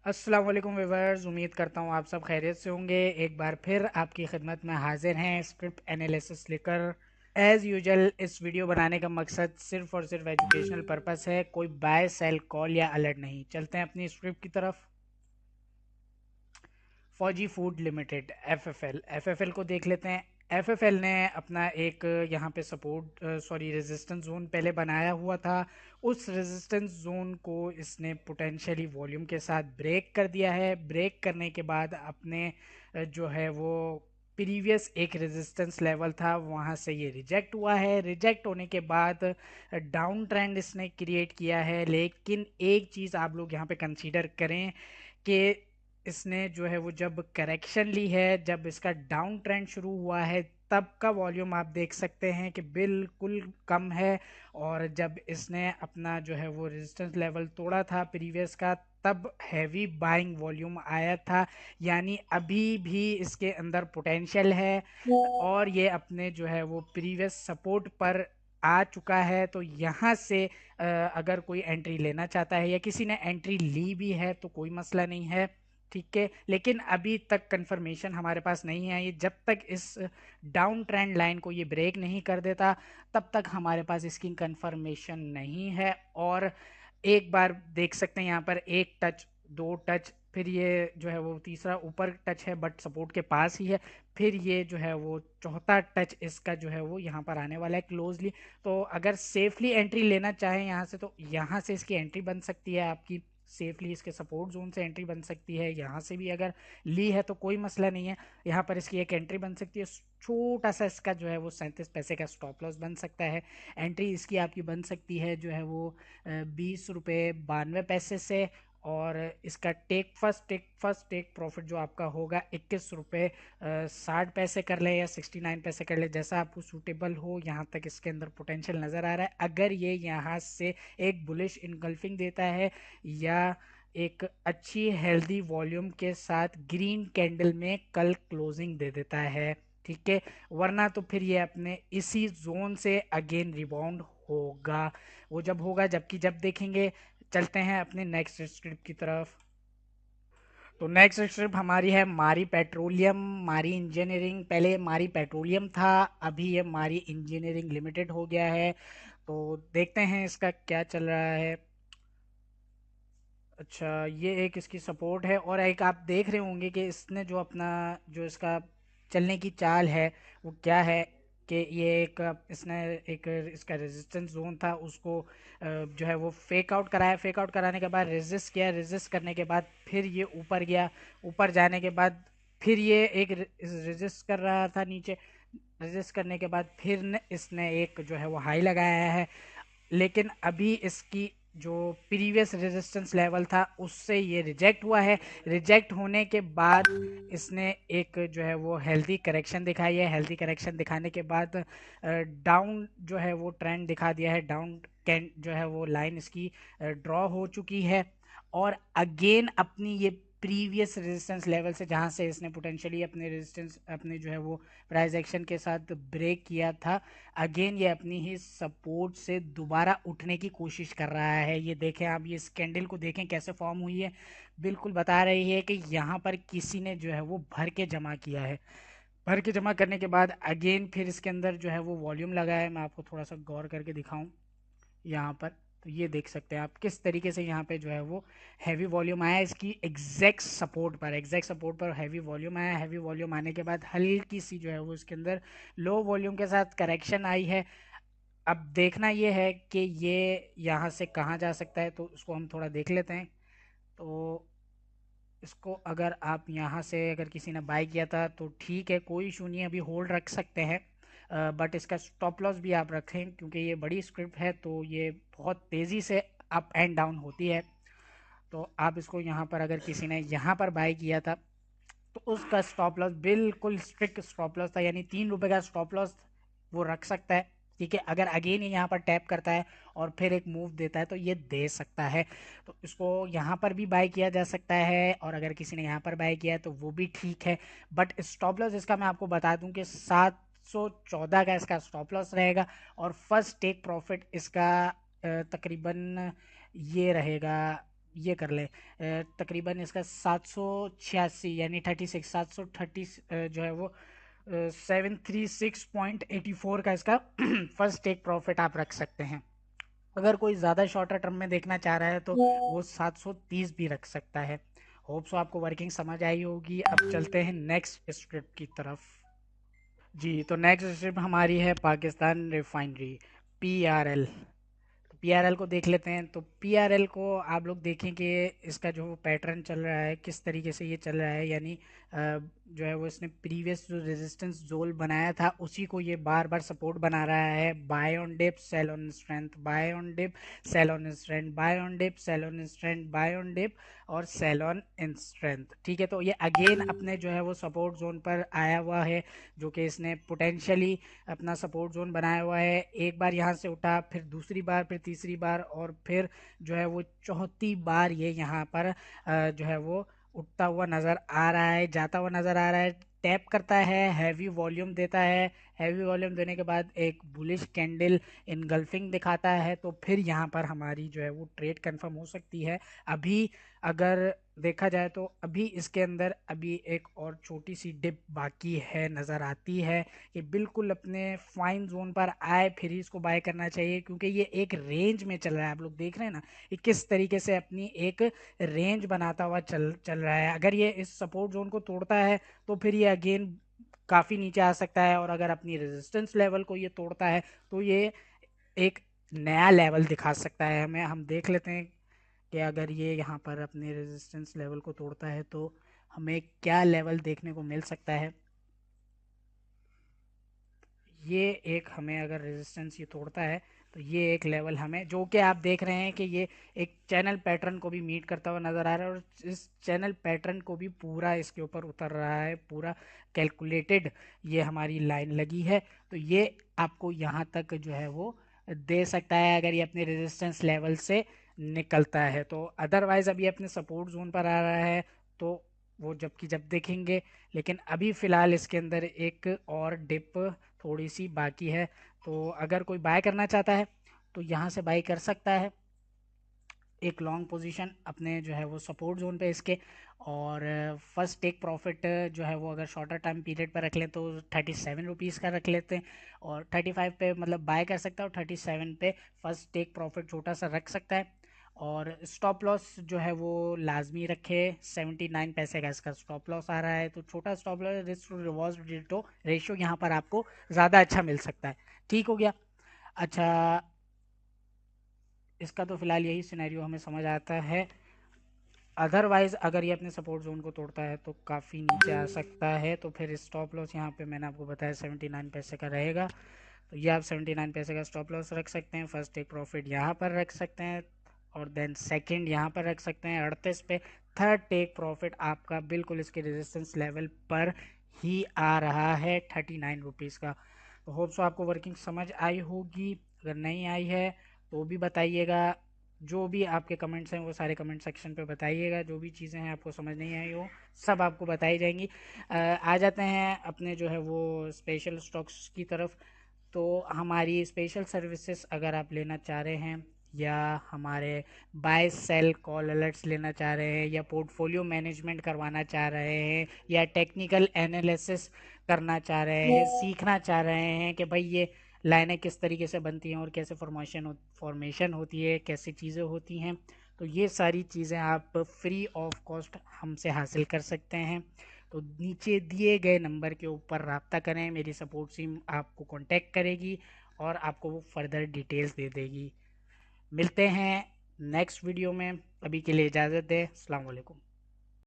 अस्सलाम वालेकुम व्यूअर्स, उम्मीद करता हूँ आप सब खैरियत से होंगे। एक बार फिर आपकी खिदमत में हाजिर हैं स्क्रिप्ट एनालिसिस लेकर। एज़ यूजुअल इस वीडियो बनाने का मकसद सिर्फ और सिर्फ एजुकेशनल पर्पस है, कोई बाय सेल कॉल या अलर्ट नहीं। चलते हैं अपनी स्क्रिप्ट की तरफ। फौजी फूड लिमिटेड एफएफएल को देख लेते हैं। एफएफएल ने अपना एक यहाँ पे सपोर्ट रेजिस्टेंस जोन पहले बनाया हुआ था। उस रेजिस्टेंस जोन को इसने पोटेंशियली वॉल्यूम के साथ ब्रेक कर दिया है। ब्रेक करने के बाद अपने जो है वो प्रीवियस एक रेजिस्टेंस लेवल था वहाँ से ये रिजेक्ट हुआ है। रिजेक्ट होने के बाद डाउन ट्रेंड इसने क्रिएट किया है। लेकिन एक चीज़ आप लोग यहाँ पे कंसीडर करें कि इसने जो है वो जब करेक्शन ली है, जब इसका डाउन ट्रेंड शुरू हुआ है, तब का वॉल्यूम आप देख सकते हैं कि बिल्कुल कम है। और जब इसने अपना जो है वो रेजिस्टेंस लेवल तोड़ा था प्रीवियस का, तब हैवी बाइंग वॉल्यूम आया था। यानी अभी भी इसके अंदर पोटेंशियल है और ये अपने जो है वो प्रीवियस सपोर्ट पर आ चुका है। तो यहाँ से अगर कोई एंट्री लेना चाहता है या किसी ने एंट्री ली भी है तो कोई मसला नहीं है, ठीक है। लेकिन अभी तक कंफर्मेशन हमारे पास नहीं है। ये जब तक इस डाउन ट्रेंड लाइन को ये ब्रेक नहीं कर देता तब तक हमारे पास इसकी कंफर्मेशन नहीं है। और एक बार देख सकते हैं यहाँ पर एक टच, दो टच, फिर ये जो है वो तीसरा ऊपर टच है बट सपोर्ट के पास ही है। फिर ये जो है वो चौथा टच इसका जो है वो यहाँ पर आने वाला है क्लोजली। तो अगर सेफली एंट्री लेना चाहें यहाँ से तो यहाँ से इसकी एंट्री बन सकती है आपकी। सेफली इसके सपोर्ट जोन से एंट्री बन सकती है। यहाँ से भी अगर ली है तो कोई मसला नहीं है, यहाँ पर इसकी एक एंट्री बन सकती है। छोटा सा इसका जो है वो 37 पैसे का स्टॉप लॉस बन सकता है। एंट्री इसकी आपकी बन सकती है जो है वो 20 रुपये 92 पैसे से। और इसका टेक प्रॉफिट जो आपका होगा 21 रुपये 60 पैसे कर ले या 69 पैसे कर ले, जैसा आपको सूटेबल हो। यहाँ तक इसके अंदर पोटेंशियल नज़र आ रहा है। अगर ये यहाँ से एक बुलिश इनगल्फिंग देता है या एक अच्छी हेल्दी वॉल्यूम के साथ ग्रीन कैंडल में कल क्लोजिंग दे देता है, ठीक है, वरना तो फिर ये अपने इसी जोन से अगेन रिबाउंड होगा। वो जब होगा जबकि जब देखेंगे। चलते हैं अपने नेक्स्ट स्क्रिप्ट की तरफ। तो नेक्स्ट स्क्रिप्ट हमारी है मारी पेट्रोलियम मारी इंजीनियरिंग। पहले मारी पेट्रोलियम था, अभी ये मारी इंजीनियरिंग लिमिटेड हो गया है। तो देखते हैं इसका क्या चल रहा है। अच्छा, ये एक इसकी सपोर्ट है और एक आप देख रहे होंगे कि इसने जो अपना जो इसका चलने की चाल है वो क्या है कि ये एक इसने एक इसका रेजिस्टेंस जोन था उसको जो है वो फेक आउट कराया। फेक आउट कराने के बाद रेजिस्ट किया। रेजिस्ट करने के बाद फिर ये ऊपर गया। ऊपर जाने के बाद फिर ये एक रेजिस्ट कर रहा था नीचे। रेजिस्ट करने के बाद फिर इसने एक जो है वो हाई लगाया है। लेकिन अभी इसकी जो प्रीवियस रेजिस्टेंस लेवल था उससे ये रिजेक्ट हुआ है। रिजेक्ट होने के बाद इसने एक जो है वो हेल्दी करेक्शन दिखाई है। हेल्दी करेक्शन दिखाने के बाद डाउन जो है वो ट्रेंड दिखा दिया है। डाउन कैन जो है वो लाइन इसकी ड्रॉ हो चुकी है और अगेन अपनी ये प्रीवियस रेजिस्टेंस लेवल से जहाँ से इसने पोटेंशियली अपने रेजिस्टेंस अपने जो है वो प्राइस एक्शन के साथ ब्रेक किया था, अगेन ये अपनी ही सपोर्ट से दोबारा उठने की कोशिश कर रहा है। ये देखें आप, ये स्कैंडल को देखें कैसे फॉर्म हुई है। बिल्कुल बता रही है कि यहाँ पर किसी ने जो है वो भर के जमा किया है। भर के जमा करने के बाद अगेन फिर इसके अंदर जो है वो वॉल्यूम लगा है। मैं आपको थोड़ा सा गौर करके दिखाऊं यहाँ पर, तो ये देख सकते हैं आप किस तरीके से यहाँ पे जो है वो हैवी वॉल्यूम आया इसकी एग्जैक्ट सपोर्ट पर हैवी वॉल्यूम आया। हैवी वॉल्यूम आने के बाद हल्की सी जो है वो इसके अंदर लो वॉल्यूम के साथ करेक्शन आई है। अब देखना ये है कि ये यहाँ से कहाँ जा सकता है, तो उसको हम थोड़ा देख लेते हैं। तो इसको अगर आप यहाँ से अगर किसी ने बाय किया था तो ठीक है, कोई इशू नहीं है, अभी होल्ड रख सकते हैं। बट इसका स्टॉप लॉस भी आप रखें क्योंकि ये बड़ी स्क्रिप्ट है तो ये बहुत तेज़ी से अप एंड डाउन होती है। तो आप इसको यहाँ पर अगर किसी ने यहाँ पर बाय किया था तो उसका स्टॉप लॉस बिल्कुल स्ट्रिक्ट स्टॉप लॉस था, यानी 3 रुपए का स्टॉप लॉस वो रख सकता है, ठीक है। अगर अगेन ये यहाँ पर टैप करता है और फिर एक मूव देता है तो ये दे सकता है। तो इसको यहाँ पर भी बाय किया जा सकता है और अगर किसी ने यहाँ पर बाय किया है तो वो भी ठीक है। बट स्टॉप लॉस इसका मैं आपको बता दूं कि 714 का इसका स्टॉप लॉस रहेगा और फर्स्ट टेक प्रॉफिट इसका तकरीबन ये रहेगा ये कर ले तकरीबन इसका 786 यानी 36 730 जो है वो 736.84 का इसका फर्स्ट टेक प्रॉफिट आप रख सकते हैं। अगर कोई ज़्यादा शॉर्टर टर्म में देखना चाह रहा है तो वो 730 भी रख सकता है। होप सो आपको वर्किंग समझ आई होगी। अब चलते हैं नेक्स्ट स्क्रिप्ट की तरफ। जी, तो नेक्स्ट स्क्रिप्ट हमारी है पाकिस्तान रिफाइनरी, PRL। तो PRL को देख लेते हैं। तो PRL को आप लोग देखें कि इसका जो पैटर्न चल रहा है किस तरीके से ये चल रहा है, यानी जो है वो इसने प्रीवियस जो रेजिस्टेंस जोन बनाया था उसी को ये बार बार सपोर्ट बना रहा है। Buy on dip, sell on strength, buy on dip, sell on strength, buy on dip, sell on strength, buy on dip और सेल ऑन इन स्ट्रेंथ। ठीक है, तो ये अगेन अपने जो है वो सपोर्ट जोन पर आया हुआ है, जो कि इसने पोटेंशियली अपना सपोर्ट जोन बनाया हुआ है। एक बार यहाँ से उठा, फिर दूसरी बार, फिर तीसरी बार और फिर जो है वो चौथी बार ये यहाँ पर जो है वो उठता हुआ नज़र आ रहा है, जाता हुआ नज़र आ रहा है। टैप करता है, हैवी वॉल्यूम देता है। हैवी वॉल्यूम देने के बाद एक बुलिश कैंडल इनगल्फिंग दिखाता है, तो फिर यहाँ पर हमारी जो है वो ट्रेड कंफर्म हो सकती है। अभी अगर देखा जाए तो अभी इसके अंदर अभी एक और छोटी सी डिप बाकी है, नज़र आती है। ये बिल्कुल अपने फाइन जोन पर आए फिर ही इसको बाय करना चाहिए, क्योंकि ये एक रेंज में चल रहा है। आप लोग देख रहे हैं ना ये किस तरीके से अपनी एक रेंज बनाता हुआ चल चल रहा है। अगर ये इस सपोर्ट जोन को तोड़ता है तो फिर ये अगेन काफ़ी नीचे आ सकता है, और अगर अपनी रेजिस्टेंस लेवल को ये तोड़ता है तो ये एक नया लेवल दिखा सकता है हमें। हम देख लेते हैं कि अगर ये यहाँ पर अपने रेजिस्टेंस लेवल को तोड़ता है तो हमें क्या लेवल देखने को मिल सकता है। ये एक हमें अगर रेजिस्टेंस ये तोड़ता है तो ये एक लेवल हमें, जो कि आप देख रहे हैं कि ये एक चैनल पैटर्न को भी मीट करता हुआ नज़र आ रहा है, और इस चैनल पैटर्न को भी पूरा इसके ऊपर उतर रहा है, पूरा कैलकुलेटेड ये हमारी लाइन लगी है। तो ये आपको यहाँ तक जो है वो दे सकता है अगर ये अपने रेजिस्टेंस लेवल से निकलता है। तो अदरवाइज़ अभी अपने सपोर्ट जोन पर आ रहा है, तो वो जबकि जब देखेंगे। लेकिन अभी फ़िलहाल इसके अंदर एक और डिप थोड़ी सी बाकी है। तो अगर कोई बाय करना चाहता है तो यहाँ से बाय कर सकता है एक लॉन्ग पोजीशन अपने जो है वो सपोर्ट जोन पे इसके। और फर्स्ट टेक प्रॉफिट जो है वो अगर शॉर्टर टाइम पीरियड पर रख लें तो 37 रुपीज़ का रख लेते हैं, और 35 पे मतलब बाय कर सकता है, और 37 पे फर्स्ट टेक प्रॉफिट छोटा सा रख सकता है। और स्टॉप लॉस जो है वो लाजमी रखे, 79 पैसे का इसका स्टॉप लॉस आ रहा है। तो छोटा stop loss, risk to reward ratio यहाँ पर आपको ज़्यादा अच्छा मिल सकता है। ठीक हो गया। अच्छा, इसका तो फिलहाल यही सिनेरियो हमें समझ आता है। अदरवाइज अगर ये अपने सपोर्ट जोन को तोड़ता है तो काफ़ी नीचे आ सकता है। तो फिर स्टॉप लॉस यहाँ पे मैंने आपको बताया 79 पैसे का रहेगा। तो ये आप 79 पैसे का स्टॉप लॉस रख सकते हैं। फर्स्ट टेक प्रॉफिट यहाँ पर रख सकते हैं, और देन सेकंड यहाँ पर रख सकते हैं 38 पे। थर्ड टेक प्रॉफिट आपका बिल्कुल इसके रेजिस्टेंस लेवल पर ही आ रहा है 39 रुपीज़ का। तो होप सो आपको वर्किंग समझ आई होगी। अगर नहीं आई है तो भी बताइएगा। जो भी आपके कमेंट्स हैं वो सारे कमेंट सेक्शन पे बताइएगा। जो भी चीज़ें हैं आपको समझ नहीं आई हो सब आपको बताई जाएंगी। आ जाते हैं अपने जो है वो स्पेशल स्टॉक्स की तरफ। तो हमारी स्पेशल सर्विसेज अगर आप लेना चाह रहे हैं, या हमारे बाय सेल कॉल अलर्ट्स लेना चाह रहे हैं, या पोर्टफोलियो मैनेजमेंट करवाना चाह रहे हैं, या टेक्निकल एनालिसिस करना चाह रहे हैं, सीखना चाह रहे हैं कि भाई ये लाइनें किस तरीके से बनती हैं और कैसे फॉर्मेशन होती है, कैसी चीज़ें होती हैं, तो ये सारी चीज़ें आप फ्री ऑफ कॉस्ट हमसे हासिल कर सकते हैं। तो नीचे दिए गए नंबर के ऊपर रब्ता करें, मेरी सपोर्ट टीम आपको कांटेक्ट करेगी और आपको वो फर्दर डिटेल्स दे देगी। मिलते हैं नेक्स्ट वीडियो में, अभी के लिए इजाज़त दें। अस्सलाम वालेकुम।